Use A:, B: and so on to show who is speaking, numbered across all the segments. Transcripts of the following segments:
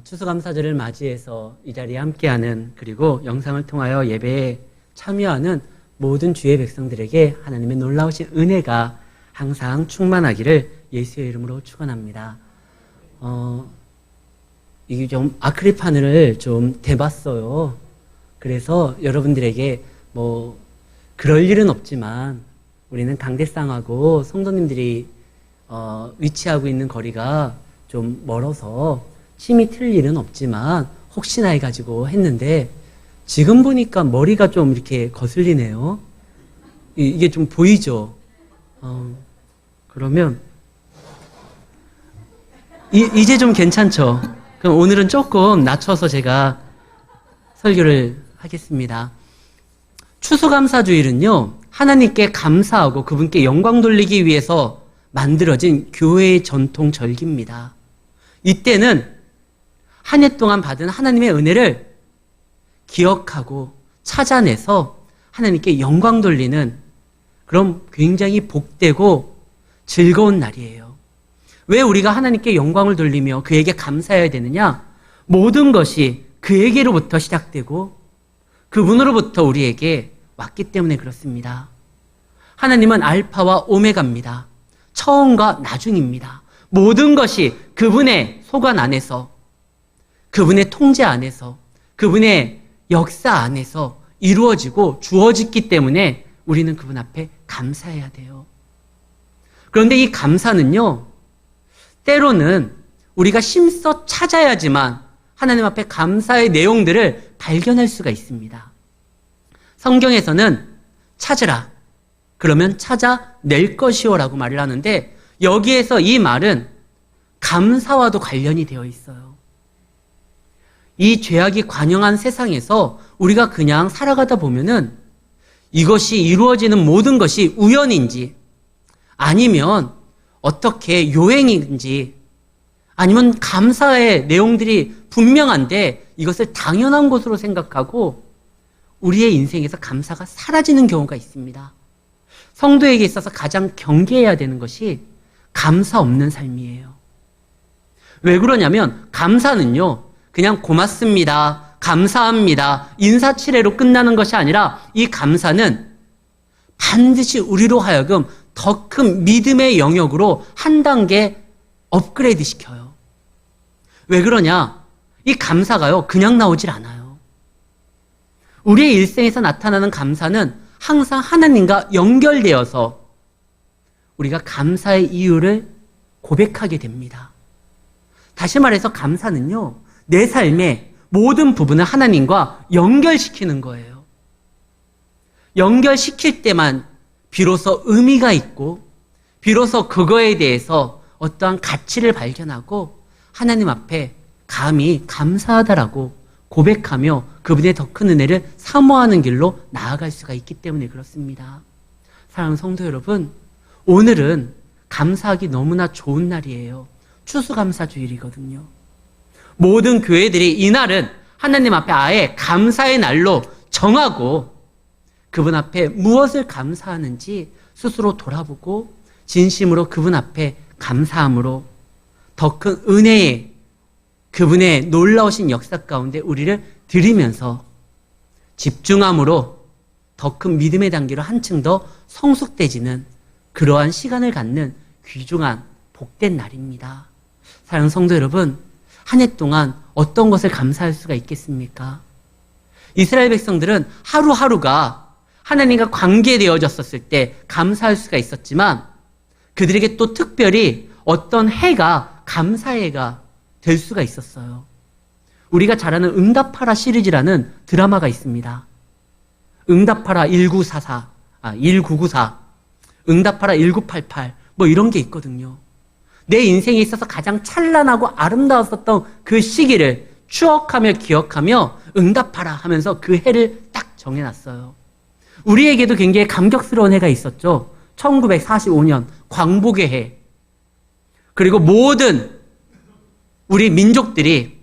A: 추수감사절을 맞이해서 이 자리에 함께하는, 그리고 영상을 통하여 예배에 참여하는 모든 주의 백성들에게 하나님의 놀라우신 은혜가 항상 충만하기를 예수의 이름으로 축원합니다. 이게 좀 아크릴판을 좀 대봤어요. 그래서 여러분들에게 그럴 일은 없지만 우리는 강대상하고 성도님들이 위치하고 있는 거리가 좀 멀어서 침이 틀 일은 없지만 혹시나 해가지고 했는데, 지금 보니까 머리가 좀 이렇게 거슬리네요. 이게 좀 보이죠? 그러면 이제 좀 괜찮죠? 그럼 오늘은 조금 낮춰서 제가 설교를 하겠습니다. 추수감사주일은요, 하나님께 감사하고 그분께 영광 돌리기 위해서 만들어진 교회의 전통 절기입니다. 이때는 한 해 동안 받은 하나님의 은혜를 기억하고 찾아내서 하나님께 영광 돌리는 그런 굉장히 복되고 즐거운 날이에요. 왜 우리가 하나님께 영광을 돌리며 그에게 감사해야 되느냐? 모든 것이 그에게로부터 시작되고 그분으로부터 우리에게 왔기 때문에 그렇습니다. 하나님은 알파와 오메가입니다. 처음과 나중입니다. 모든 것이 그분의 소관 안에서, 그분의 통제 안에서, 그분의 역사 안에서 이루어지고 주어졌기 때문에 우리는 그분 앞에 감사해야 돼요. 그런데 이 감사는요, 때로는 우리가 힘써 찾아야지만 하나님 앞에 감사의 내용들을 발견할 수가 있습니다. 성경에서는 찾으라, 그러면 찾아낼 것이요 라고 말을 하는데, 여기에서 이 말은 감사와도 관련이 되어 있어요. 이 죄악이 관영한 세상에서 우리가 그냥 살아가다 보면은 이것이 이루어지는 모든 것이 우연인지, 아니면 어떻게 요행인지, 아니면 감사의 내용들이 분명한데 이것을 당연한 것으로 생각하고 우리의 인생에서 감사가 사라지는 경우가 있습니다. 성도에게 있어서 가장 경계해야 되는 것이 감사 없는 삶이에요. 왜 그러냐면, 감사는요, 그냥 고맙습니다, 감사합니다, 인사치레로 끝나는 것이 아니라, 이 감사는 반드시 우리로 하여금 더 큰 믿음의 영역으로 한 단계 업그레이드 시켜요. 왜 그러냐? 이 감사가요, 그냥 나오질 않아요. 우리의 일생에서 나타나는 감사는 항상 하나님과 연결되어서 우리가 감사의 이유를 고백하게 됩니다. 다시 말해서 감사는요, 내 삶의 모든 부분을 하나님과 연결시키는 거예요. 연결시킬 때만 비로소 의미가 있고, 비로소 그거에 대해서 어떠한 가치를 발견하고 하나님 앞에 감히 감사하다라고 고백하며 그분의 더 큰 은혜를 사모하는 길로 나아갈 수가 있기 때문에 그렇습니다. 사랑하는 성도 여러분, 오늘은 감사하기 너무나 좋은 날이에요. 추수감사주일이거든요. 모든 교회들이 이날은 하나님 앞에 아예 감사의 날로 정하고 그분 앞에 무엇을 감사하는지 스스로 돌아보고 진심으로 그분 앞에 감사함으로 더 큰 은혜의, 그분의 놀라우신 역사 가운데 우리를 드리면서 집중함으로 더 큰 믿음의 단계로 한층 더 성숙돼지는 그러한 시간을 갖는 귀중한 복된 날입니다. 사랑하는 성도 여러분, 한 해 동안 어떤 것을 감사할 수가 있겠습니까? 이스라엘 백성들은 하루하루가 하나님과 관계되어졌었을 때 감사할 수가 있었지만, 그들에게 또 특별히 어떤 해가 감사해가 될 수가 있었어요. 우리가 잘 아는 응답하라 시리즈라는 드라마가 있습니다. 응답하라 1994, 응답하라 1988, 이런 게 있거든요. 내 인생에 있어서 가장 찬란하고 아름다웠었던 그 시기를 추억하며 기억하며 응답하라 하면서 그 해를 딱 정해놨어요. 우리에게도 굉장히 감격스러운 해가 있었죠. 1945년 광복의 해. 그리고 모든 우리 민족들이,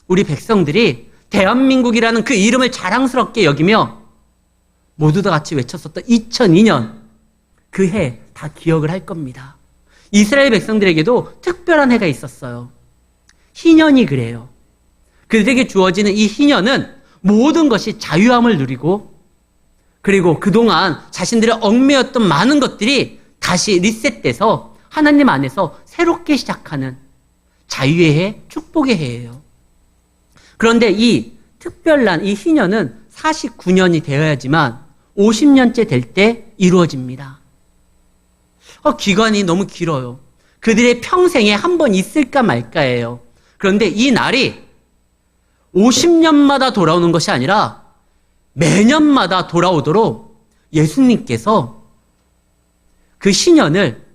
A: 우리 백성들이 대한민국이라는 그 이름을 자랑스럽게 여기며 모두 다 같이 외쳤었던 2002년 그 해 다 기억을 할 겁니다. 이스라엘 백성들에게도 특별한 해가 있었어요. 희년이 그래요. 그들에게 주어지는 이 희년은 모든 것이 자유함을 누리고, 그리고 그동안 자신들의 얽매였던 많은 것들이 다시 리셋돼서 하나님 안에서 새롭게 시작하는 자유의 해, 축복의 해예요. 그런데 이 특별난, 이 희년은 49년이 되어야지만 50년째 될 때 이루어집니다. 기간이 너무 길어요. 그들의 평생에 한 번 있을까 말까예요. 그런데 이 날이 50년마다 돌아오는 것이 아니라 매년마다 돌아오도록 예수님께서 그 신년을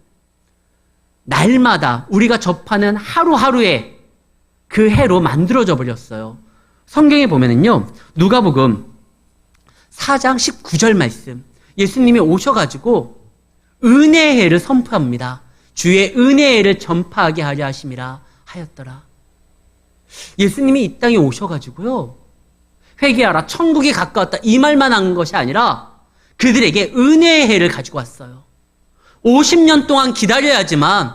A: 날마다 우리가 접하는 하루하루의 그 해로 만들어져 버렸어요. 성경에 보면은요, 누가복음 4장 19절 말씀, 예수님이 오셔가지고 은혜의 해를 선포합니다. 주의 은혜의 해를 전파하게 하려 하심이라 하였더라. 예수님이 이 땅에 오셔가지고요, 회개하라, 천국이 가까웠다, 이 말만 한 것이 아니라 그들에게 은혜의 해를 가지고 왔어요. 50년 동안 기다려야지만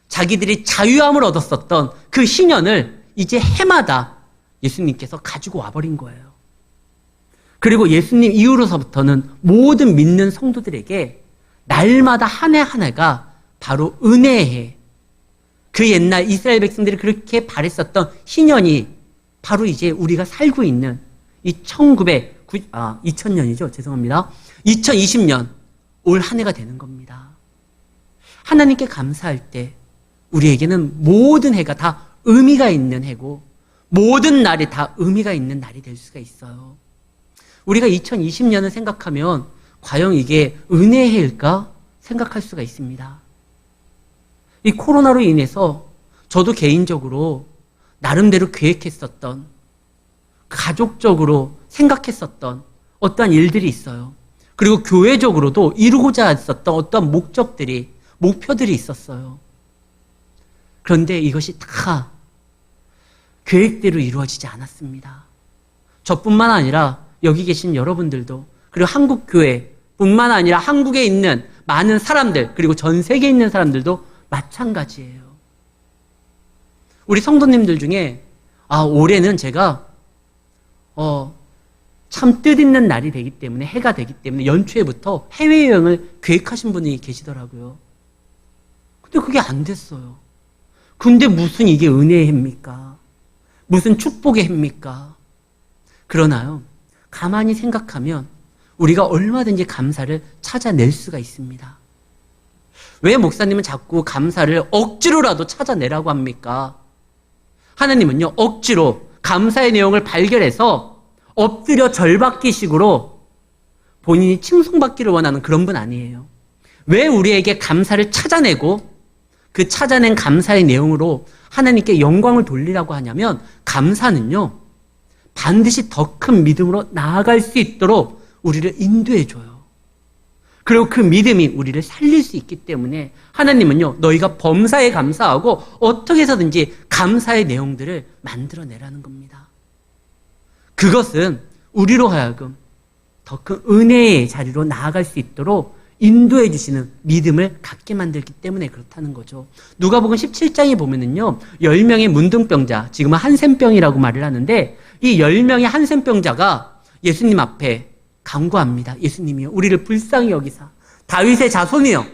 A: 자기들이 자유함을 얻었었던 그 신년을 이제 해마다 예수님께서 가지고 와버린 거예요. 그리고 예수님 이후로서부터는 모든 믿는 성도들에게 날마다 한 해 한 해가 바로 은혜의 해, 그 옛날 이스라엘 백성들이 그렇게 바랬었던 희년이 바로 이제 우리가 살고 있는 이 2000년이죠. 죄송합니다. 2020년 올 한 해가 되는 겁니다. 하나님께 감사할 때 우리에게는 모든 해가 다 의미가 있는 해고 모든 날이 다 의미가 있는 날이 될 수가 있어요. 우리가 2020년을 생각하면 과연 이게 은혜의 해일까 생각할 수가 있습니다. 이 코로나로 인해서 저도 개인적으로 나름대로 계획했었던, 가족적으로 생각했었던 어떠한 일들이 있어요. 그리고 교회적으로도 이루고자 했었던 어떤 목표들이 있었어요. 그런데 이것이 다 계획대로 이루어지지 않았습니다. 저뿐만 아니라 여기 계신 여러분들도, 그리고 한국교회뿐만 아니라 한국에 있는 많은 사람들, 그리고 전 세계에 있는 사람들도 마찬가지예요. 우리 성도님들 중에 올해는 제가 참 뜻있는 날이 되기 때문에, 해가 되기 때문에 연초에부터 해외여행을 계획하신 분이 계시더라고요. 근데 그게 안 됐어요. 근데 무슨 이게 은혜의 해입니까? 무슨 축복의 해입니까? 그러나요, 가만히 생각하면 우리가 얼마든지 감사를 찾아낼 수가 있습니다. 왜 목사님은 자꾸 감사를 억지로라도 찾아내라고 합니까? 하나님은요, 억지로 감사의 내용을 발견해서 엎드려 절받기식으로 본인이 칭송받기를 원하는 그런 분 아니에요. 왜 우리에게 감사를 찾아내고 그 찾아낸 감사의 내용으로 하나님께 영광을 돌리라고 하냐면, 감사는요, 반드시 더 큰 믿음으로 나아갈 수 있도록 우리를 인도해줘요. 그리고 그 믿음이 우리를 살릴 수 있기 때문에 하나님은요, 너희가 범사에 감사하고 어떻게 해서든지 감사의 내용들을 만들어내라는 겁니다. 그것은 우리로 하여금 더 큰 은혜의 자리로 나아갈 수 있도록 인도해 주시는 믿음을 갖게 만들기 때문에 그렇다는 거죠. 누가복음 17장에 보면은요, 10명의 문둥병자, 지금은 한센병이라고 말을 하는데, 이 10명의 한센병자가 예수님 앞에 간구합니다. 예수님이요, 우리를 불쌍히 여기사 다윗의 자손이요,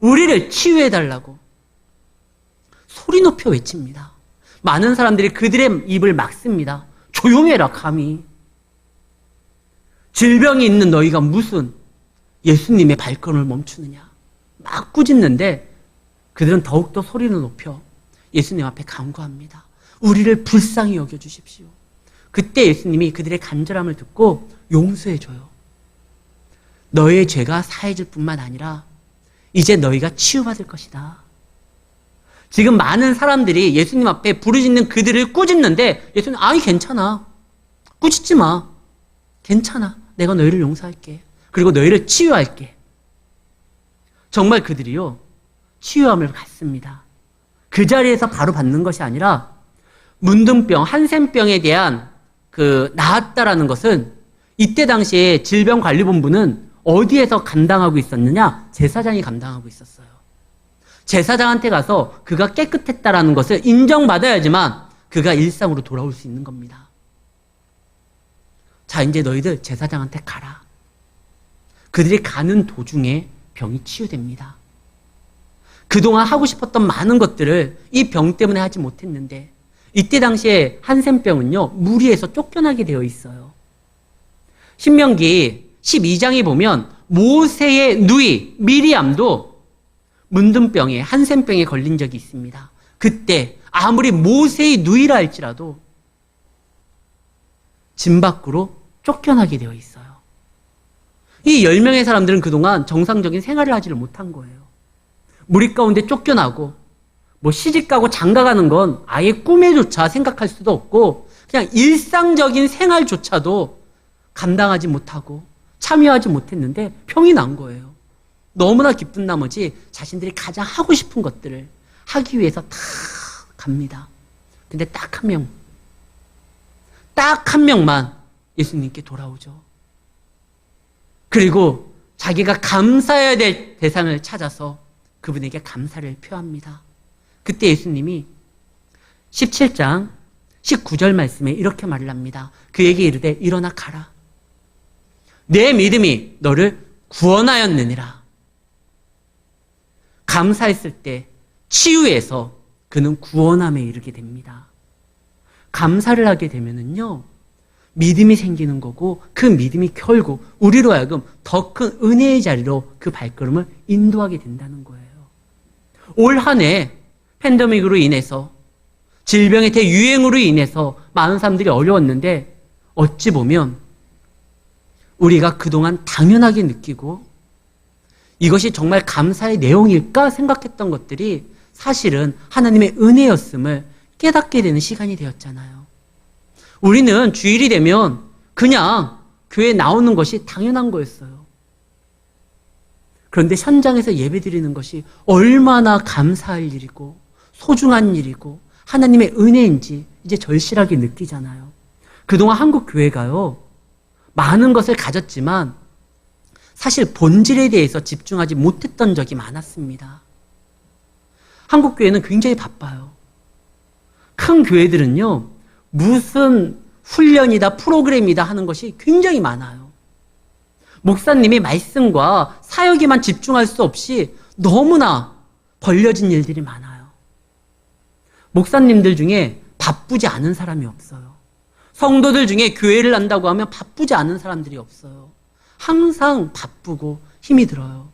A: 우리를 치유해달라고 소리 높여 외칩니다. 많은 사람들이 그들의 입을 막습니다. 조용해라, 감히. 질병이 있는 너희가 무슨 예수님의 발걸음을 멈추느냐. 막 꾸짖는데 그들은 더욱더 소리를 높여 예수님 앞에 간구합니다. 우리를 불쌍히 여겨주십시오. 그때 예수님이 그들의 간절함을 듣고 용서해줘요. 너의 죄가 사해질 뿐만 아니라 이제 너희가 치유받을 것이다. 지금 많은 사람들이 예수님 앞에 부르짖는 그들을 꾸짖는데 예수님, 아니 괜찮아, 꾸짖지 마, 괜찮아, 내가 너희를 용서할게, 그리고 너희를 치유할게. 정말 그들이요, 치유함을 갖습니다. 그 자리에서 바로 받는 것이 아니라 문둥병, 한센병에 대한 나았다라는 것은 이때 당시에 질병관리본부는 어디에서 감당하고 있었느냐? 제사장이 감당하고 있었어요. 제사장한테 가서 그가 깨끗했다라는 것을 인정받아야지만 그가 일상으로 돌아올 수 있는 겁니다. 자, 이제 너희들 제사장한테 가라. 그들이 가는 도중에 병이 치유됩니다. 그동안 하고 싶었던 많은 것들을 이 병 때문에 하지 못했는데 이때 당시에 한센병은요, 무리에서 쫓겨나게 되어 있어요. 신명기 12장에 보면 모세의 누이 미리암도 문둥병에 한센병에 걸린 적이 있습니다. 그때 아무리 모세의 누이라 할지라도 집 밖으로 쫓겨나게 되어 있어요. 이 10명의 사람들은 그동안 정상적인 생활을 하지를 못한 거예요. 무리 가운데 쫓겨나고 시집가고 장가가는 건 아예 꿈에조차 생각할 수도 없고 그냥 일상적인 생활조차도 감당하지 못하고 참여하지 못했는데 병이 난 거예요. 너무나 기쁜 나머지 자신들이 가장 하고 싶은 것들을 하기 위해서 다 갑니다. 근데 딱 한 명만 예수님께 돌아오죠. 그리고 자기가 감사해야 될 대상을 찾아서 그분에게 감사를 표합니다. 그때 예수님이 17장 19절 말씀에 이렇게 말을 합니다. 그에게 이르되 일어나 가라. 내 믿음이 너를 구원하였느니라. 감사했을 때 치유해서 그는 구원함에 이르게 됩니다. 감사를 하게 되면은요, 믿음이 생기는 거고 그 믿음이 결국 우리로 하여금 더 큰 은혜의 자리로 그 발걸음을 인도하게 된다는 거예요. 올 한 해 팬데믹으로 인해서 질병의 대유행으로 인해서 많은 사람들이 어려웠는데 어찌 보면 우리가 그동안 당연하게 느끼고 이것이 정말 감사의 내용일까 생각했던 것들이 사실은 하나님의 은혜였음을 깨닫게 되는 시간이 되었잖아요. 우리는 주일이 되면 그냥 교회에 나오는 것이 당연한 거였어요. 그런데 현장에서 예배드리는 것이 얼마나 감사할 일이고 소중한 일이고 하나님의 은혜인지 이제 절실하게 느끼잖아요. 그동안 한국 교회가요, 많은 것을 가졌지만 사실 본질에 대해서 집중하지 못했던 적이 많았습니다. 한국 교회는 굉장히 바빠요. 큰 교회들은요, 무슨 훈련이다, 프로그램이다 하는 것이 굉장히 많아요. 목사님이 말씀과 사역에만 집중할 수 없이 너무나 벌려진 일들이 많아요. 목사님들 중에 바쁘지 않은 사람이 없어요. 성도들 중에 교회를 한다고 하면 바쁘지 않은 사람들이 없어요. 항상 바쁘고 힘이 들어요.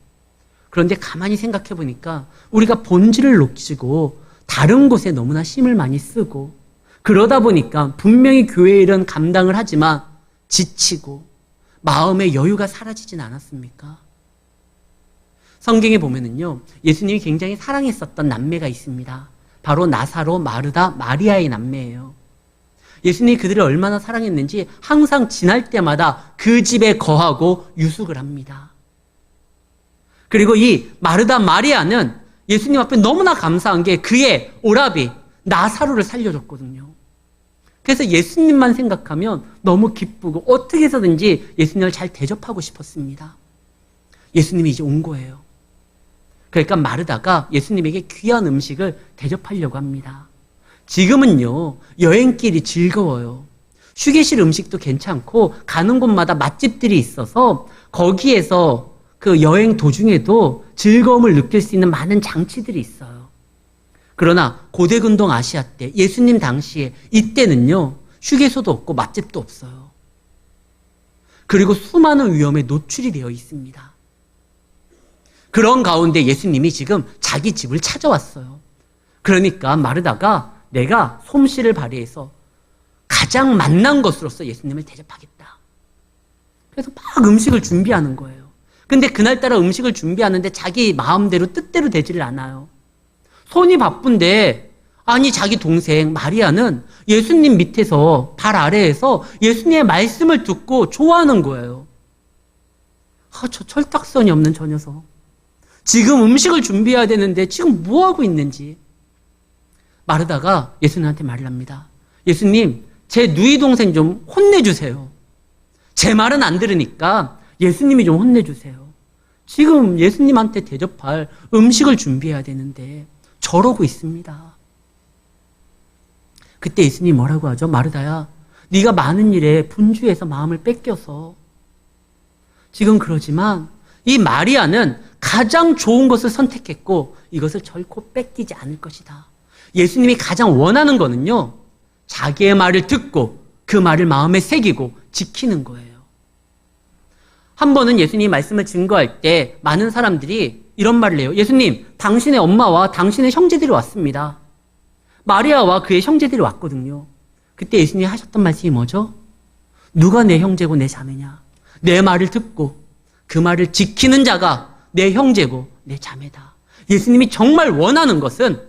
A: 그런데 가만히 생각해 보니까 우리가 본질을 놓치고 다른 곳에 너무나 힘을 많이 쓰고 그러다 보니까 분명히 교회 일은 감당을 하지만 지치고 마음의 여유가 사라지진 않았습니까? 성경에 보면은요, 예수님이 굉장히 사랑했었던 남매가 있습니다. 바로 나사로, 마르다, 마리아의 남매예요. 예수님이 그들을 얼마나 사랑했는지 항상 지날 때마다 그 집에 거하고 유숙을 합니다. 그리고 이 마르다, 마리아는 예수님 앞에 너무나 감사한 게 그의 오라비 나사로를 살려줬거든요. 그래서 예수님만 생각하면 너무 기쁘고 어떻게 해서든지 예수님을 잘 대접하고 싶었습니다. 예수님이 이제 온 거예요. 그러니까 마르다가 예수님에게 귀한 음식을 대접하려고 합니다. 지금은요, 여행길이 즐거워요. 휴게실 음식도 괜찮고 가는 곳마다 맛집들이 있어서 거기에서 그 여행 도중에도 즐거움을 느낄 수 있는 많은 장치들이 있어요. 그러나 고대근동 아시아 때 예수님 당시에 이때는요, 휴게소도 없고 맛집도 없어요. 그리고 수많은 위험에 노출이 되어 있습니다. 그런 가운데 예수님이 지금 자기 집을 찾아왔어요. 그러니까 마르다가 내가 솜씨를 발휘해서 가장 맛난 것으로서 예수님을 대접하겠다. 그래서 막 음식을 준비하는 거예요. 근데 그날따라 음식을 준비하는데 자기 마음대로 뜻대로 되지를 않아요. 손이 바쁜데 아니 자기 동생 마리아는 예수님 밑에서 발 아래에서 예수님의 말씀을 듣고 좋아하는 거예요. 저 철딱선이 없는 저 녀석. 지금 음식을 준비해야 되는데 지금 뭐하고 있는지. 마르다가 예수님한테 말을 합니다. 예수님, 제 누이 동생 좀 혼내주세요. 제 말은 안 들으니까 예수님이 좀 혼내주세요. 지금 예수님한테 대접할 음식을 준비해야 되는데 저러고 있습니다. 그때 예수님이 뭐라고 하죠? 마르다야, 네가 많은 일에 분주해서 마음을 뺏겨서 지금 그러지만 이 마리아는 가장 좋은 것을 선택했고 이것을 결코 뺏기지 않을 것이다. 예수님이 가장 원하는 거는요, 자기의 말을 듣고 그 말을 마음에 새기고 지키는 거예요. 한 번은 예수님이 말씀을 증거할 때 많은 사람들이 이런 말을 해요. 예수님, 당신의 엄마와 당신의 형제들이 왔습니다. 마리아와 그의 형제들이 왔거든요. 그때 예수님이 하셨던 말씀이 뭐죠? 누가 내 형제고 내 자매냐? 내 말을 듣고 그 말을 지키는 자가 내 형제고 내 자매다. 예수님이 정말 원하는 것은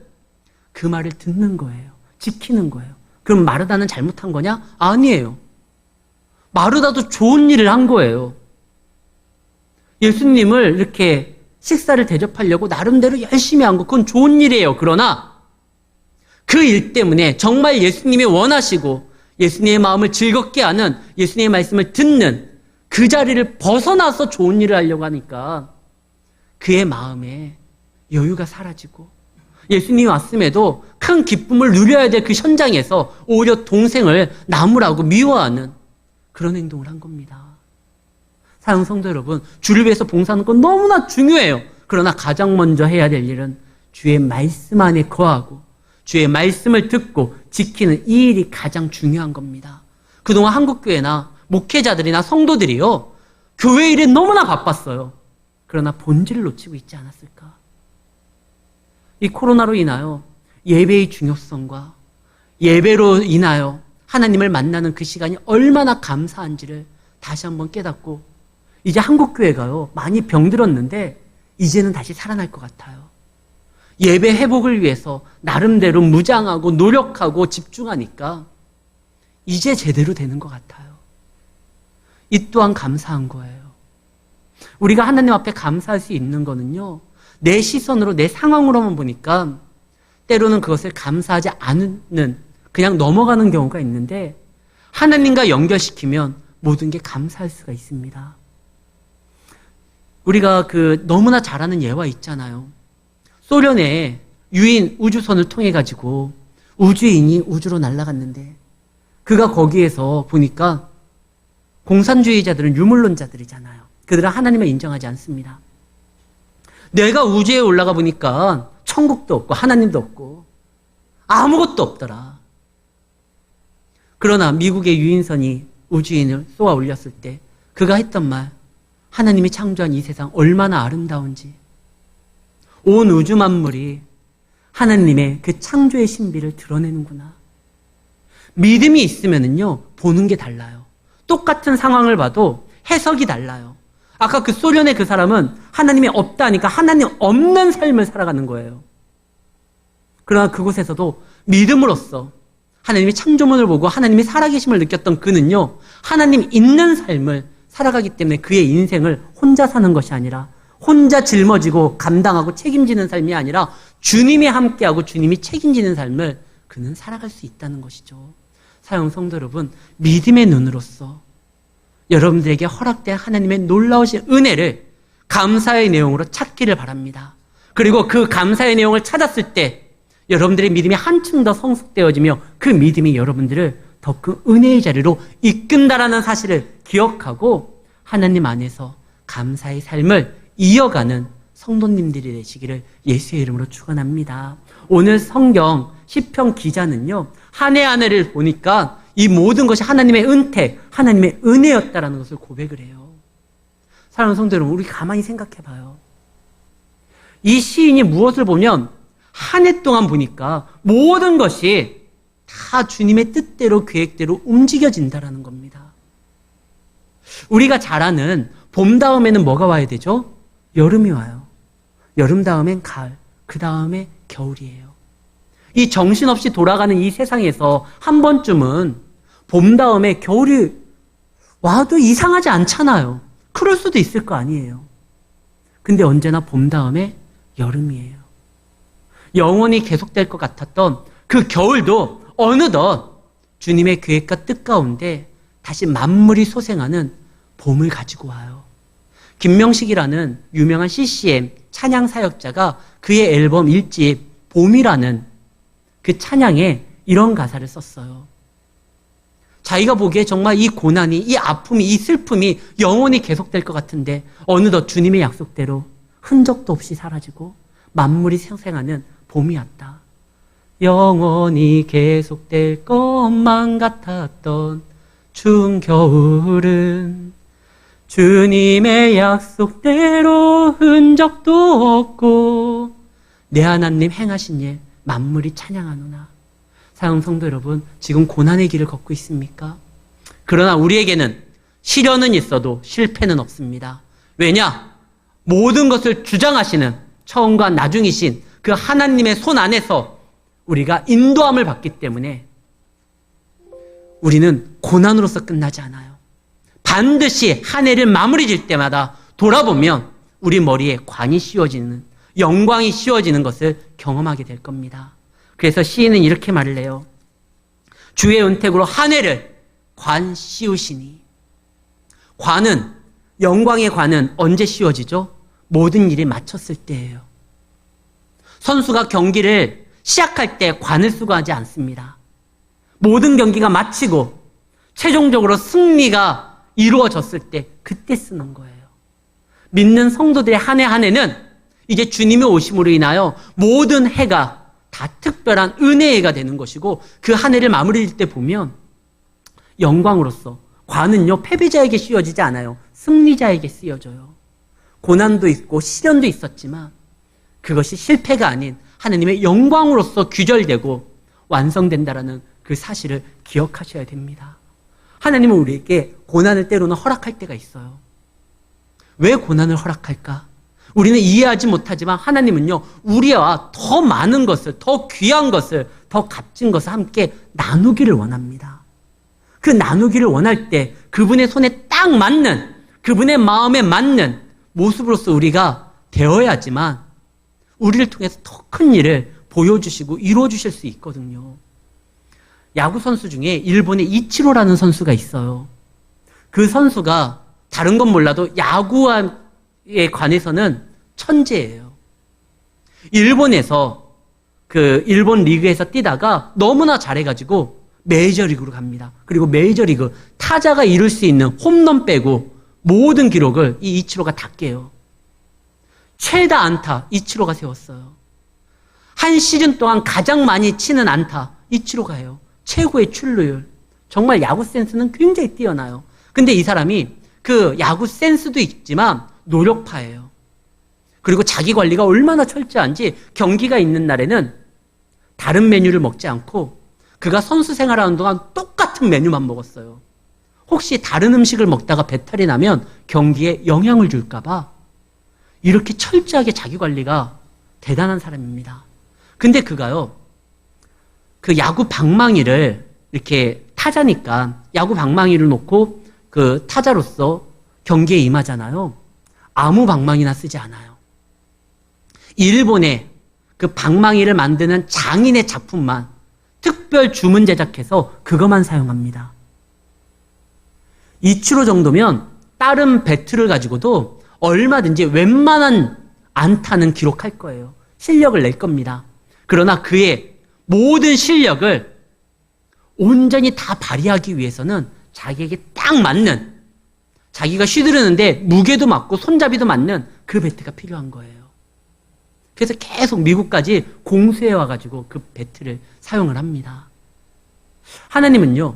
A: 그 말을 듣는 거예요. 지키는 거예요. 그럼 마르다는 잘못한 거냐? 아니에요. 마르다도 좋은 일을 한 거예요. 예수님을 이렇게 식사를 대접하려고 나름대로 열심히 한 거, 그건 좋은 일이에요. 그러나 그 일 때문에 정말 예수님이 원하시고 예수님의 마음을 즐겁게 하는, 예수님의 말씀을 듣는 그 자리를 벗어나서 좋은 일을 하려고 하니까 그의 마음에 여유가 사라지고 예수님이 왔음에도 큰 기쁨을 누려야 될 그 현장에서 오히려 동생을 나무라고 미워하는 그런 행동을 한 겁니다. 사랑하는 성도 여러분, 주를 위해서 봉사하는 건 너무나 중요해요. 그러나 가장 먼저 해야 될 일은 주의 말씀 안에 거하고 주의 말씀을 듣고 지키는 이 일이 가장 중요한 겁니다. 그동안 한국교회나 목회자들이나 성도들이요, 교회 일에 너무나 바빴어요. 그러나 본질을 놓치고 있지 않았을까? 이 코로나로 인하여 예배의 중요성과 예배로 인하여 하나님을 만나는 그 시간이 얼마나 감사한지를 다시 한번 깨닫고, 이제 한국교회가요, 많이 병들었는데 이제는 다시 살아날 것 같아요. 예배 회복을 위해서 나름대로 무장하고 노력하고 집중하니까 이제 제대로 되는 것 같아요. 이 또한 감사한 거예요. 우리가 하나님 앞에 감사할 수 있는 거는요, 내 시선으로 내 상황으로만 보니까 때로는 그것을 감사하지 않는, 그냥 넘어가는 경우가 있는데 하나님과 연결시키면 모든 게 감사할 수가 있습니다. 우리가 너무나 잘 아는 예화 있잖아요. 소련의 유인 우주선을 통해 가지고 우주인이 우주로 날아갔는데 그가 거기에서 보니까 공산주의자들은 유물론자들이잖아요. 그들은 하나님을 인정하지 않습니다. 내가 우주에 올라가 보니까 천국도 없고 하나님도 없고 아무것도 없더라. 그러나 미국의 유인선이 우주인을 쏘아 올렸을 때 그가 했던 말, 하나님이 창조한 이 세상 얼마나 아름다운지, 온 우주 만물이 하나님의 그 창조의 신비를 드러내는구나. 믿음이 있으면은요, 보는 게 달라요. 똑같은 상황을 봐도 해석이 달라요. 아까 그 소련의 그 사람은 하나님이 없다니까 하나님 없는 삶을 살아가는 거예요. 그러나 그곳에서도 믿음으로써 하나님의 창조문을 보고 하나님이 살아계심을 느꼈던 그는요, 하나님 있는 삶을 살아가기 때문에 그의 인생을 혼자 사는 것이 아니라, 혼자 짊어지고 감당하고 책임지는 삶이 아니라 주님이 함께하고 주님이 책임지는 삶을 그는 살아갈 수 있다는 것이죠. 사랑하는 성도 여러분, 믿음의 눈으로서 여러분들에게 허락된 하나님의 놀라우신 은혜를 감사의 내용으로 찾기를 바랍니다. 그리고 그 감사의 내용을 찾았을 때 여러분들의 믿음이 한층 더 성숙되어지며 그 믿음이 여러분들을 더 큰 은혜의 자리로 이끈다라는 사실을 기억하고 하나님 안에서 감사의 삶을 이어가는 성도님들이 되시기를 예수의 이름으로 축원합니다. 오늘 성경 시편 기자는요, 한 해 한 해를 보니까 이 모든 것이 하나님의 은택, 하나님의 은혜였다라는 것을 고백을 해요. 사랑하는 성도 여러분, 우리 가만히 생각해 봐요. 이 시인이 무엇을 보면 한 해 동안 보니까 모든 것이 다 주님의 뜻대로 계획대로 움직여진다라는 겁니다. 우리가 잘 아는 봄 다음에는 뭐가 와야 되죠? 여름이 와요. 여름 다음엔 가을, 그 다음에 겨울이에요. 이 정신없이 돌아가는 이 세상에서 한 번쯤은 봄 다음에 겨울이 와도 이상하지 않잖아요. 그럴 수도 있을 거 아니에요. 근데 언제나 봄 다음에 여름이에요. 영원히 계속될 것 같았던 그 겨울도 어느덧 주님의 계획과 뜻 가운데 다시 만물이 소생하는 봄을 가지고 와요. 김명식이라는 유명한 CCM 찬양 사역자가 그의 앨범 1집 봄이라는 그 찬양에 이런 가사를 썼어요. 자기가 보기에 정말 이 고난이, 이 아픔이, 이 슬픔이 영원히 계속될 것 같은데 어느덧 주님의 약속대로 흔적도 없이 사라지고 만물이 생생하는 봄이 왔다. 영원히 계속될 것만 같았던 추운 겨울은 주님의 약속대로 흔적도 없고 내 하나님 행하신 일 만물이 찬양하노나. 사랑하는 성도 여러분, 지금 고난의 길을 걷고 있습니까? 그러나 우리에게는 시련은 있어도 실패는 없습니다. 왜냐? 모든 것을 주장하시는 처음과 나중이신 그 하나님의 손 안에서 우리가 인도함을 받기 때문에 우리는 고난으로서 끝나지 않아요. 반드시 한 해를 마무리 질 때마다 돌아보면 우리 머리에 관이 씌워지는, 영광이 씌워지는 것을 경험하게 될 겁니다. 그래서 시인은 이렇게 말을 해요. 주의 은택으로 한 해를 관 씌우시니. 관은, 영광의 관은 언제 씌워지죠? 모든 일이 마쳤을 때예요. 선수가 경기를 시작할 때 관을 쓰고 하지 않습니다. 모든 경기가 마치고 최종적으로 승리가 이루어졌을 때 그때 쓰는 거예요. 믿는 성도들의 한 해 한 해는 이제 주님의 오심으로 인하여 모든 해가 다 특별한 은혜의 해가 되는 것이고 그 한 해를 마무리 질 때 보면 영광으로서 관은요 패배자에게 씌워지지 않아요. 승리자에게 쓰여져요. 고난도 있고 시련도 있었지만 그것이 실패가 아닌 하나님의 영광으로서 규절되고 완성된다라는 그 사실을 기억하셔야 됩니다. 하나님은 우리에게 고난을 때로는 허락할 때가 있어요. 왜 고난을 허락할까? 우리는 이해하지 못하지만 하나님은요, 우리와 더 많은 것을, 더 귀한 것을, 더 값진 것을 함께 나누기를 원합니다. 그 나누기를 원할 때 그분의 손에 딱 맞는, 그분의 마음에 맞는 모습으로서 우리가 되어야지만 우리를 통해서 더 큰 일을 보여주시고 이루어주실 수 있거든요. 야구 선수 중에 일본의 이치로라는 선수가 있어요. 그 선수가 다른 건 몰라도 야구에 관해서는 천재예요. 일본에서 그 일본 리그에서 뛰다가 너무나 잘해가지고 메이저리그로 갑니다. 그리고 메이저리그 타자가 이룰 수 있는 홈런 빼고 모든 기록을 이 이치로가 다 깨요. 최다 안타 이치로가 세웠어요. 한 시즌 동안 가장 많이 치는 안타 이치로가 해요. 최고의 출루율. 정말 야구 센스는 굉장히 뛰어나요. 근데 이 사람이 그 야구 센스도 있지만 노력파예요. 그리고 자기 관리가 얼마나 철저한지 경기가 있는 날에는 다른 메뉴를 먹지 않고 그가 선수 생활하는 동안 똑같은 메뉴만 먹었어요. 혹시 다른 음식을 먹다가 배탈이 나면 경기에 영향을 줄까 봐 이렇게 철저하게 자기 관리가 대단한 사람입니다. 근데 그가요, 그 야구 방망이를 이렇게 타자니까 야구 방망이를 놓고 그 타자로서 경기에 임하잖아요. 아무 방망이나 쓰지 않아요. 일본의 그 방망이를 만드는 장인의 작품만 특별 주문 제작해서 그것만 사용합니다. 이치로 정도면 다른 배트를 가지고도 얼마든지 웬만한 안타는 기록할 거예요. 실력을 낼 겁니다. 그러나 그의 모든 실력을 온전히 다 발휘하기 위해서는 자기에게 딱 맞는, 자기가 휘두르는데 무게도 맞고 손잡이도 맞는 그 배트가 필요한 거예요. 그래서 계속 미국까지 공수해 와가지고 그 배트를 사용을 합니다. 하나님은요,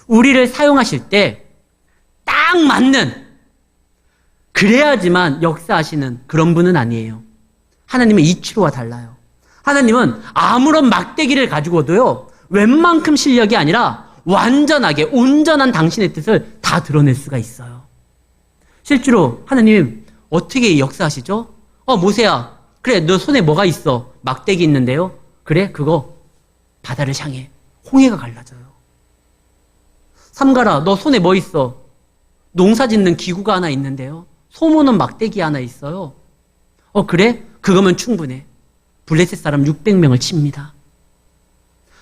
A: 우리를 사용하실 때 딱 맞는, 그래야지만 역사하시는 그런 분은 아니에요. 하나님은 이치로와 달라요. 하나님은 아무런 막대기를 가지고도요, 웬만큼 실력이 아니라 완전하게 온전한 당신의 뜻을 다 드러낼 수가 있어요. 실제로 하나님 어떻게 역사하시죠? 모세야, 그래, 너 손에 뭐가 있어? 막대기 있는데요? 그래, 그거 바다를 향해 홍해가 갈라져요. 삼가라, 너 손에 뭐 있어? 농사 짓는 기구가 하나 있는데요? 소모는 막대기 하나 있어요. 그래? 그거면 충분해. 블레셋 사람 600명을 칩니다.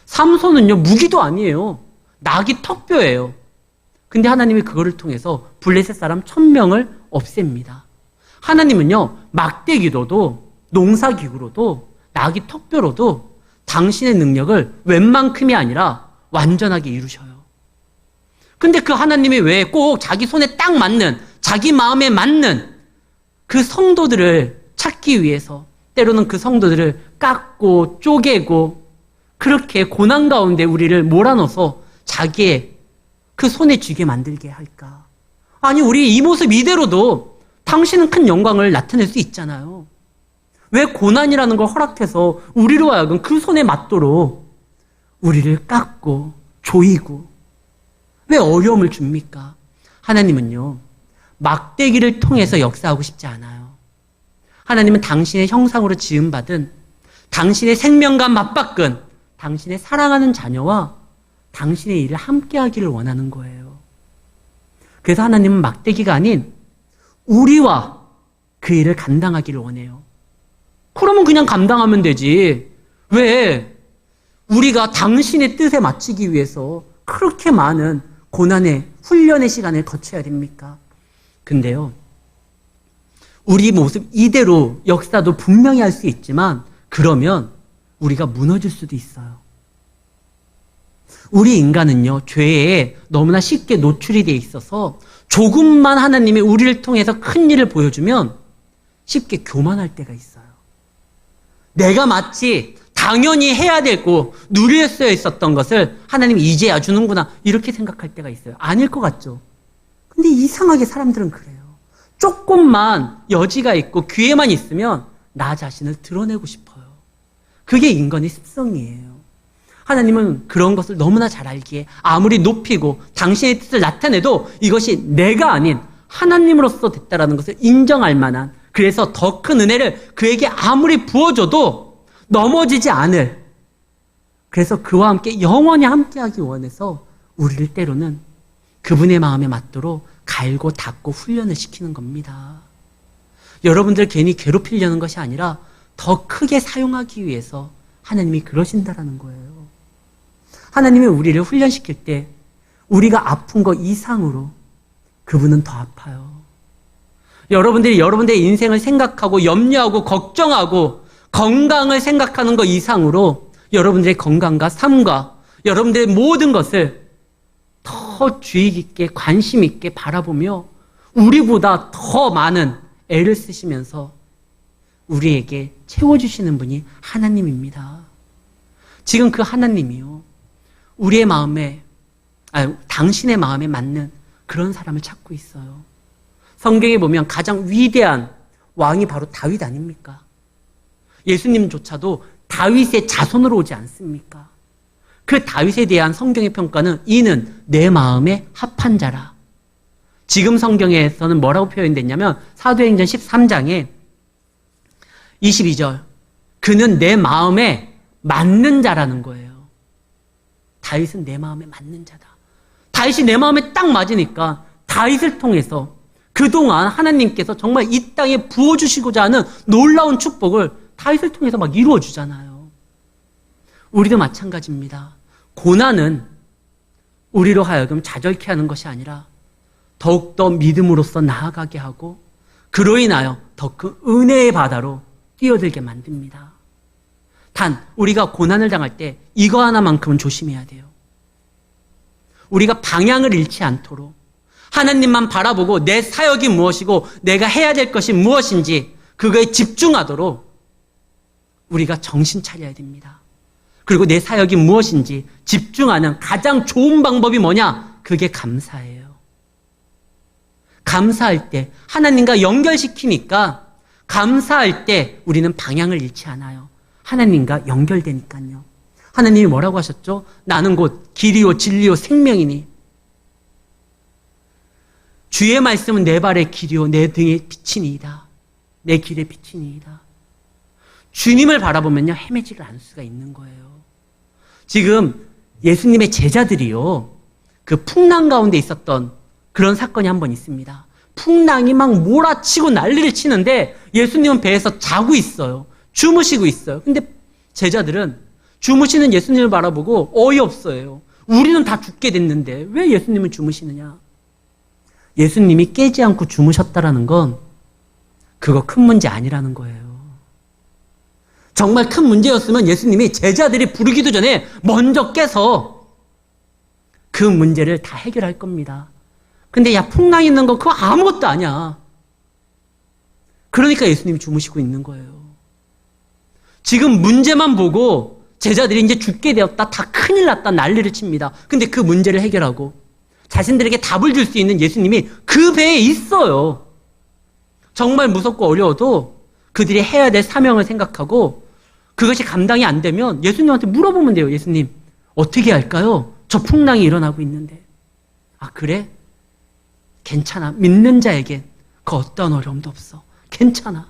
A: 삼손은요, 무기도 아니에요. 낙이 턱뼈예요. 근데 하나님이 그거를 통해서 블레셋 사람 1000명을 없앱니다. 하나님은요, 막대기로도, 농사기구로도, 나귀 턱뼈로도 당신의 능력을 웬만큼이 아니라 완전하게 이루셔요. 근데 그 하나님이 왜 꼭 자기 손에 딱 맞는, 자기 마음에 맞는 그 성도들을 찾기 위해서 때로는 그 성도들을 깎고 쪼개고 그렇게 고난 가운데 우리를 몰아넣어서 자기의 그 손에 쥐게 만들게 할까? 아니, 우리 이 모습 이대로도 당신은 큰 영광을 나타낼 수 있잖아요. 왜 고난이라는 걸 허락해서 우리로 하여금 그 손에 맞도록 우리를 깎고 조이고 왜 어려움을 줍니까? 하나님은요, 막대기를 통해서 역사하고 싶지 않아요. 하나님은 당신의 형상으로 지음받은 당신의 생명과 맞바꾼 당신의 사랑하는 자녀와 당신의 일을 함께 하기를 원하는 거예요. 그래서 하나님은 막대기가 아닌 우리와 그 일을 감당하기를 원해요. 그러면 그냥 감당하면 되지. 왜 우리가 당신의 뜻에 맞추기 위해서 그렇게 많은 고난의 훈련의 시간을 거쳐야 됩니까? 근데요, 우리 모습 이대로 역사도 분명히 할 수 있지만 그러면 우리가 무너질 수도 있어요. 우리 인간은요, 죄에 너무나 쉽게 노출이 돼 있어서 조금만 하나님이 우리를 통해서 큰 일을 보여주면 쉽게 교만할 때가 있어요. 내가 마치 당연히 해야 되고 누렸어야 있었던 것을 하나님이 이제야 주는구나 이렇게 생각할 때가 있어요. 아닐 것 같죠? 근데 이상하게 사람들은 그래요. 조금만 여지가 있고 기회만 있으면 나 자신을 드러내고 싶어요. 그게 인간의 습성이에요. 하나님은 그런 것을 너무나 잘 알기에 아무리 높이고 당신의 뜻을 나타내도 이것이 내가 아닌 하나님으로서 됐다라는 것을 인정할 만한, 그래서 더 큰 은혜를 그에게 아무리 부어줘도 넘어지지 않을, 그래서 그와 함께 영원히 함께하기 원해서 우리를 때로는 그분의 마음에 맞도록 갈고 닦고 훈련을 시키는 겁니다. 여러분들 괜히 괴롭히려는 것이 아니라 더 크게 사용하기 위해서 하나님이 그러신다라는 거예요. 하나님이 우리를 훈련시킬 때 우리가 아픈 것 이상으로 그분은 더 아파요. 여러분들이 여러분들의 인생을 생각하고 염려하고 걱정하고 건강을 생각하는 것 이상으로 여러분들의 건강과 삶과 여러분들의 모든 것을 더 주의 깊게 관심 있게 바라보며 우리보다 더 많은 애를 쓰시면서 우리에게 채워주시는 분이 하나님입니다. 지금 그 하나님이요, 우리의 마음에, 당신의 마음에 맞는 그런 사람을 찾고 있어요. 성경에 보면 가장 위대한 왕이 바로 다윗 아닙니까? 예수님조차도 다윗의 자손으로 오지 않습니까? 그 다윗에 대한 성경의 평가는 이는 내 마음에 합한 자라. 지금 성경에서는 뭐라고 표현됐냐면 사도행전 13장에 22절, 그는 내 마음에 맞는 자라는 거예요. 다윗은 내 마음에 맞는 자다. 다윗이 내 마음에 딱 맞으니까 다윗을 통해서 그동안 하나님께서 정말 이 땅에 부어주시고자 하는 놀라운 축복을 다윗을 통해서 막 이루어주잖아요. 우리도 마찬가지입니다. 고난은 우리로 하여금 좌절케 하는 것이 아니라 더욱더 믿음으로써 나아가게 하고 그로 인하여 더 큰 은혜의 바다로 뛰어들게 만듭니다. 단 우리가 고난을 당할 때 이거 하나만큼은 조심해야 돼요. 우리가 방향을 잃지 않도록 하나님만 바라보고 내 사역이 무엇이고 내가 해야 될 것이 무엇인지 그거에 집중하도록 우리가 정신 차려야 됩니다. 그리고 내 사역이 무엇인지 집중하는 가장 좋은 방법이 뭐냐? 그게 감사예요. 감사할 때 하나님과 연결시키니까 감사할 때 우리는 방향을 잃지 않아요. 하나님과 연결되니까요. 하나님이 뭐라고 하셨죠? 나는 곧 길이요 진리요 생명이니 주의 말씀은 내 발의 길이요 내 등의 빛이니이다. 내 길의 빛이니이다. 주님을 바라보면요 헤매지를 않을 수가 있는 거예요. 지금 예수님의 제자들이요 그 풍랑 가운데 있었던 그런 사건이 한 번 있습니다. 풍랑이 막 몰아치고 난리를 치는데 예수님은 배에서 자고 있어요. 주무시고 있어요. 근데 제자들은 주무시는 예수님을 바라보고 어이없어요. 우리는 다 죽게 됐는데 왜 예수님은 주무시느냐? 예수님이 깨지 않고 주무셨다라는 건 그거 큰 문제 아니라는 거예요. 정말 큰 문제였으면 예수님이 제자들이 부르기도 전에 먼저 깨서 그 문제를 다 해결할 겁니다. 근데 야, 풍랑 있는 거 그거 아무것도 아니야. 그러니까 예수님이 주무시고 있는 거예요. 지금 문제만 보고 제자들이 이제 죽게 되었다, 다 큰일 났다, 난리를 칩니다. 근데 그 문제를 해결하고 자신들에게 답을 줄 수 있는 예수님이 그 배에 있어요. 정말 무섭고 어려워도 그들이 해야 될 사명을 생각하고 그것이 감당이 안 되면 예수님한테 물어보면 돼요. 예수님, 어떻게 할까요? 저 풍랑이 일어나고 있는데. 아, 그래? 괜찮아. 믿는 자에겐 그 어떤 어려움도 없어. 괜찮아.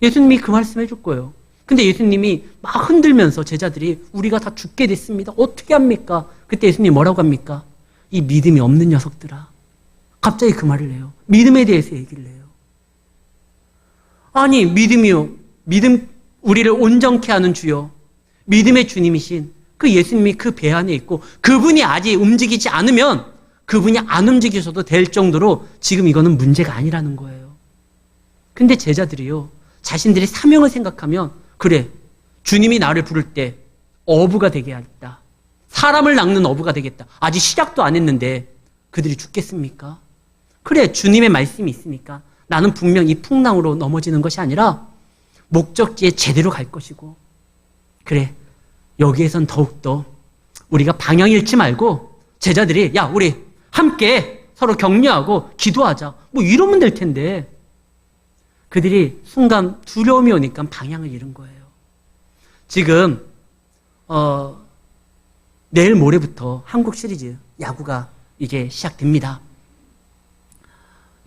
A: 예수님이 그 말씀 해줄 거예요. 근데 예수님이 막 흔들면서 제자들이 우리가 다 죽게 됐습니다. 어떻게 합니까? 그때 예수님이 뭐라고 합니까? 이 믿음이 없는 녀석들아. 갑자기 그 말을 해요. 믿음에 대해서 얘기를 해요. 아니, 믿음이요. 믿음, 우리를 온전케 하는 주요. 믿음의 주님이신 그 예수님이 그 배 안에 있고 그분이 아직 움직이지 않으면 그분이 안 움직이셔도 될 정도로 지금 이거는 문제가 아니라는 거예요. 근데 제자들이요. 자신들이 사명을 생각하면 그래, 주님이 나를 부를 때 어부가 되게 하겠다. 사람을 낚는 어부가 되겠다. 아직 시작도 안 했는데 그들이 죽겠습니까? 그래, 주님의 말씀이 있으니까 나는 분명 이 풍랑으로 넘어지는 것이 아니라 목적지에 제대로 갈 것이고 그래, 여기에선 더욱더 우리가 방향 잃지 말고 제자들이 야, 우리 함께 서로 격려하고 기도하자. 뭐 이러면 될 텐데 그들이 순간 두려움이 오니까 방향을 잃은 거예요. 지금 내일 모레부터 한국 시리즈 야구가 이게 시작됩니다.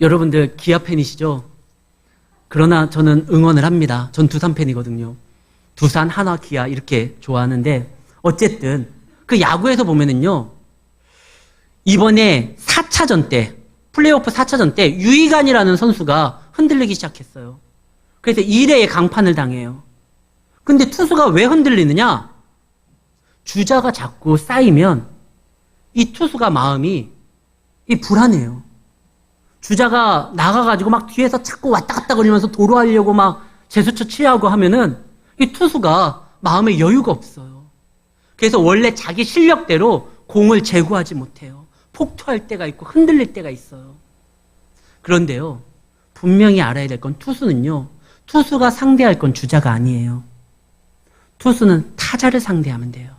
A: 여러분들 기아 팬이시죠? 그러나 저는 응원을 합니다. 전 두산 팬이거든요. 두산, 한화, 기아 이렇게 좋아하는데 어쨌든 그 야구에서 보면은요. 이번에 4차전 때 플레이오프 4차전 때 유이간이라는 선수가 흔들리기 시작했어요. 그래서 1회에 강판을 당해요. 근데 투수가 왜 흔들리느냐? 주자가 자꾸 쌓이면 이 투수가 마음이 불안해요. 주자가 나가가지고 막 뒤에서 자꾸 왔다 갔다 거리면서 도루하려고 막 제스처 취하고 하면은 이 투수가 마음에 여유가 없어요. 그래서 원래 자기 실력대로 공을 제구하지 못해요. 폭투할 때가 있고 흔들릴 때가 있어요. 그런데요, 분명히 알아야 될 건 투수는요, 투수가 상대할 건 주자가 아니에요. 투수는 타자를 상대하면 돼요.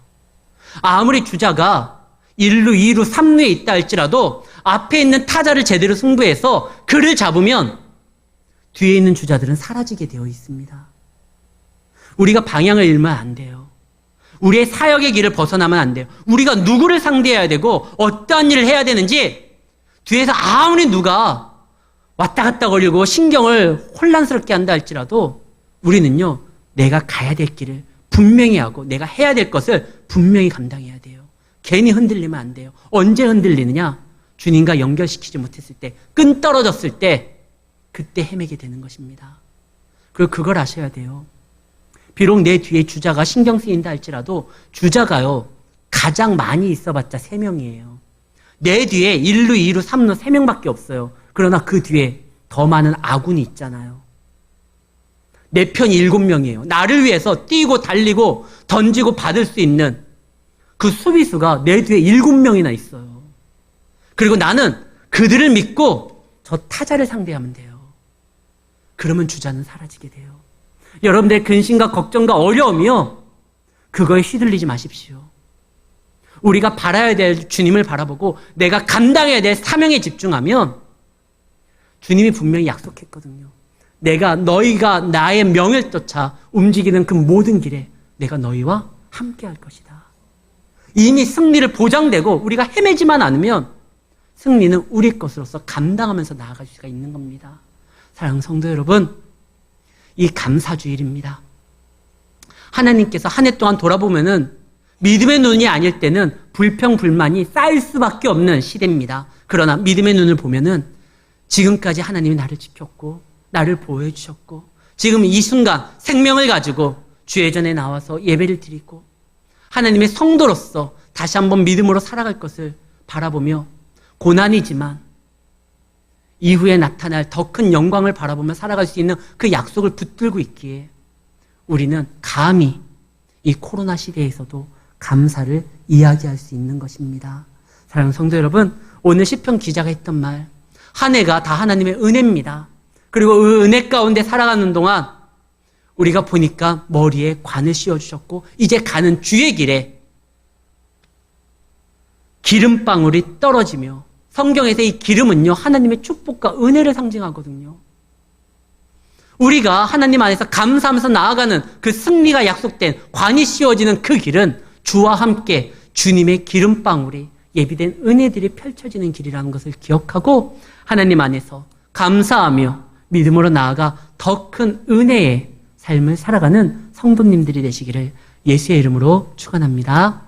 A: 아무리 주자가 1루, 2루, 3루에 있다 할지라도 앞에 있는 타자를 제대로 승부해서 그를 잡으면 뒤에 있는 주자들은 사라지게 되어 있습니다. 우리가 방향을 잃으면 안 돼요. 우리의 사역의 길을 벗어나면 안 돼요. 우리가 누구를 상대해야 되고 어떠한 일을 해야 되는지 뒤에서 아무리 누가 왔다 갔다 걸리고 신경을 혼란스럽게 한다 할지라도 우리는요, 내가 가야 될 길을 분명히 하고 내가 해야 될 것을 분명히 감당해야 돼요. 괜히 흔들리면 안 돼요. 언제 흔들리느냐? 주님과 연결시키지 못했을 때, 끈 떨어졌을 때, 그때 헤매게 되는 것입니다. 그리고 그걸 아셔야 돼요. 비록 내 뒤에 주자가 신경 쓰인다 할지라도 주자가요, 가장 많이 있어봤자 3명이에요. 내 뒤에 1루, 2루, 3루 3명밖에 없어요. 그러나 그 뒤에 더 많은 아군이 있잖아요. 내 편이 7명이에요. 나를 위해서 뛰고 달리고 던지고 받을 수 있는 그 수비수가 내 뒤에 7명이나 있어요. 그리고 나는 그들을 믿고 저 타자를 상대하면 돼요. 그러면 주자는 사라지게 돼요. 여러분들의 근심과 걱정과 어려움이요, 그거에 휘둘리지 마십시오. 우리가 바라야 될 주님을 바라보고 내가 감당해야 될 사명에 집중하면 주님이 분명히 약속했거든요. 너희가 나의 명을 쫓아 움직이는 그 모든 길에 내가 너희와 함께 할 것이다. 이미 승리를 보장되고 우리가 헤매지만 않으면 승리는 우리 것으로서 감당하면서 나아갈 수가 있는 겁니다. 사랑하는 성도 여러분, 이 감사주일입니다. 하나님께서 한 해 동안 돌아보면은 믿음의 눈이 아닐 때는 불평불만이 쌓일 수밖에 없는 시대입니다. 그러나 믿음의 눈을 보면은 지금까지 하나님이 나를 지켰고 나를 보호해 주셨고 지금 이 순간 생명을 가지고 주의 전에 나와서 예배를 드리고 하나님의 성도로서 다시 한번 믿음으로 살아갈 것을 바라보며 고난이지만 이후에 나타날 더 큰 영광을 바라보며 살아갈 수 있는 그 약속을 붙들고 있기에 우리는 감히 이 코로나 시대에서도 감사를 이야기할 수 있는 것입니다. 사랑하는 성도 여러분, 오늘 시편 기자가 했던 말, 한 해가 다 하나님의 은혜입니다. 그리고 그 은혜 가운데 살아가는 동안 우리가 보니까 머리에 관을 씌워주셨고 이제 가는 주의 길에 기름방울이 떨어지며, 성경에서 이 기름은요 하나님의 축복과 은혜를 상징하거든요. 우리가 하나님 안에서 감사하면서 나아가는 그 승리가 약속된 관이 씌워지는 그 길은 주와 함께 주님의 기름방울이 예비된 은혜들이 펼쳐지는 길이라는 것을 기억하고 하나님 안에서 감사하며 믿음으로 나아가 더 큰 은혜의 삶을 살아가는 성도님들이 되시기를 예수의 이름으로 축원합니다.